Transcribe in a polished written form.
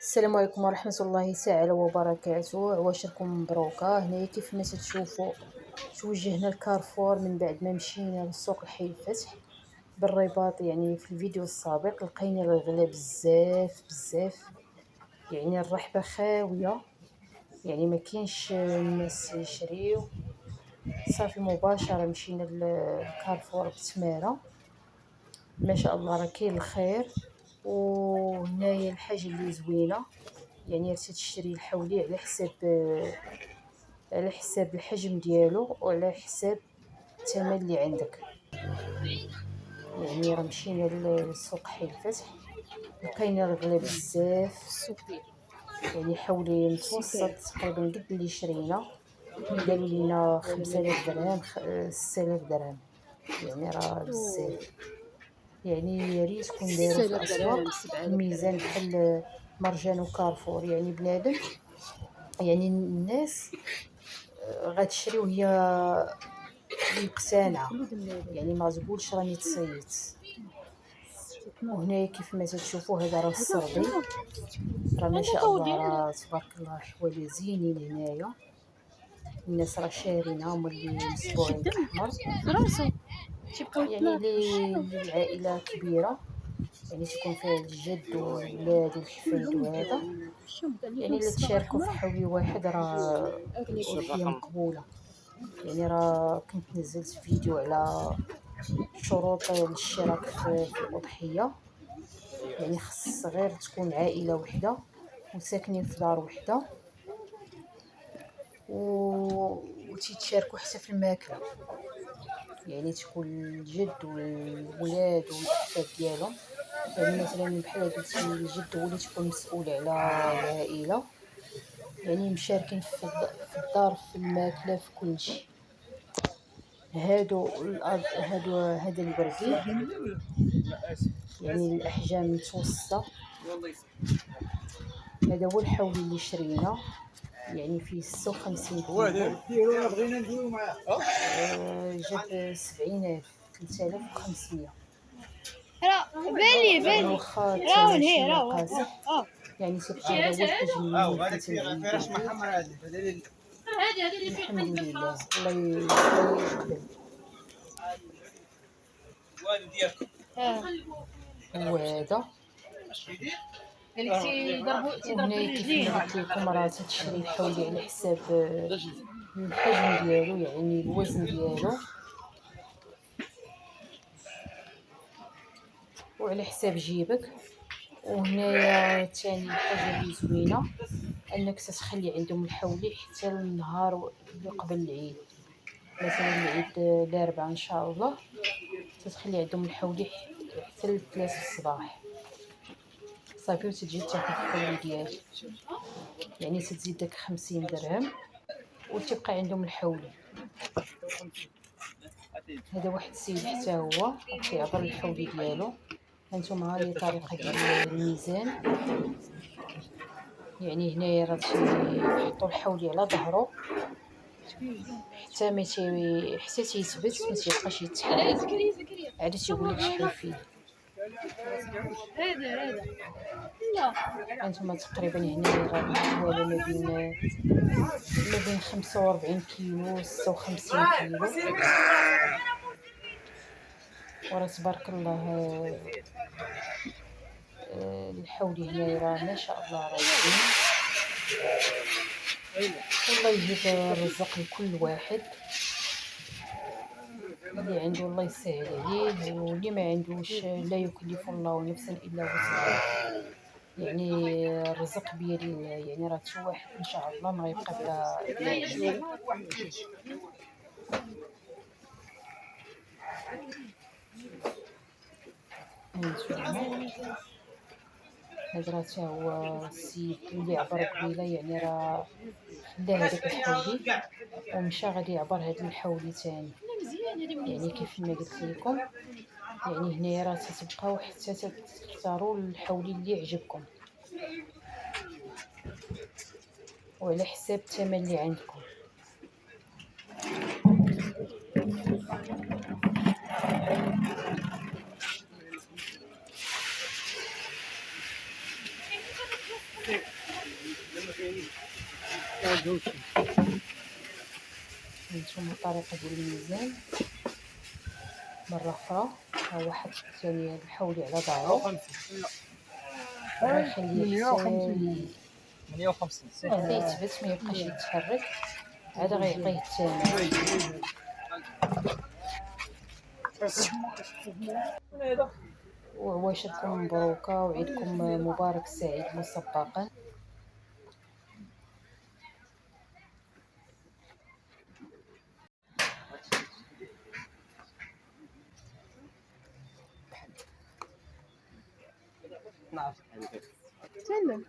السلام عليكم ورحمة الله تعالى وبركاته. عواشركم مبروكة. هنايا كيف ما تشوفوا توجهنا لكارفور من بعد ما مشينا للسوق الحي الفتح بالرباط. يعني في الفيديو السابق لقينا الغلا بزاف بزاف، يعني الرحبة خاوية، يعني ما كاينش الناس يشريو. صافي مباشرة مشينا لكارفور بتمارة. ما شاء الله راه كاين الخير. وهنايا الحاجة اللي زوينة، يعني تشري الحولي على حساب الحجم ديالو وعلى حساب الثمن اللي عندك. يعني راه مشينا للسوق حي الفتح لقينا الغلا بزاف، يعني حولي متوسط تقريبا قد اللي شرينا. قالوا لينا 5000 درهم 6000 درهم، يعني راه بزاف. يعني يا ريت كون داروا في الاسواق الميزان بحال مرجان وكارفور. يعني بنادم، يعني الناس غتشري وهي مقتنعه، يعني ما تقولش راني تصيت. وهنايا كيف ما تشوفوا هذا راه السربي، راه ما شاء الله راه تبارك الله حوالي زينين. هنايا الناس راه شارينها، هما اللي مسبوعين بالاحمر. يعني للعائله كبيره، يعني تكون فيها الجد والولاد والحفايد وهذا. يعني الا تشاركوا في حولي واحد راه أضحية مقبوله. يعني راه كنت نزلت فيديو على شروط الاشتراك في الأضحية. يعني خص غير تكون عائلة وحدة وساكنين في دار وحدة وتيتشاركوا حتى في الماكلة. يعني تكون الجد والولاد والأحفاد ديالهم. يعني مثلا بحال قلتي الجد هو اللي تكون مسؤول على العائلة، يعني مشاركين في الدار، في الماكلة، في كل شيء. هذا البردي، يعني الأحجام متوسطة. هذا هو الحولي اللي شرينا، يعني فيه 56 كيلو. جاب 70,000 3500. يعني واخا الثمن شوية قاصح، يعني تبقى هذا هو الحجم اللي كنتي نعيدو. الحمد لله، الله يقبل. وهذا وهنايا كيف ما قلت لكم راه تشري الحولي على حساب الحجم ديالو، يعني الوزن ديالو، وعلى حساب جيبك. وهنايا ثاني حاجه اللي زوينه انك تتخلي عندهم الحولي حتى النهار اللي قبل العيد. مثلا العيد الاربعاء ان شاء الله تتخلي عندهم الحولي حتى الثلاث الصباح. صافي وتجي تاخذ الحولي ديالك، يعني تزيد داك 50 درهم وتبقى عندهم الحولي. هذا واحد السيد حتى هو كيعبر الحولي ديالو. هانتوما هي طريقه ديال الميزان. يعني هنايا راه تيحطوا الحولي على ظهره حتى تيثبت، ما تيبقاش يتحرك. عاد تيقول لك شحال فيه. هانتوما تقريبا هنايا راه الحواله ما بين 45 كيلو 56 كيلو. وراه تبارك الله الحولي هنايا راه ما شاء الله راه زين. والله يجيب الرزق لكل واحد. اللي عنده الله يسهل عليه، واللي ما عندوش لا يكلف الله نفسا الا وسعها. يعني الرزق بيد الله، يعني راه شي واحد ان شاء الله ما غيبقى بلا عيش. هذا راه تا هو السيد اللي عبر قبيله، يعني راه خلى هذاك الحولي ومشى غادي يعبر هذا الحولي ثاني. يعني كيف ما قلت لكم، يعني هنايا راه تتبقاو حتى تختاروا الحولي اللي يعجبكم وعلى حساب الثمن اللي عندكم. هانتوما الطريقة ديال الميزان مرة أخرى. ها هو حط يعني الحولي على ظهرو، بغا يخليه حتى يثبت ما يبقاش يتحرك، عاد غيعطيه الثمن. وعواشركم مبروكة وعيدكم مبارك سعيد مسبقا. سلم.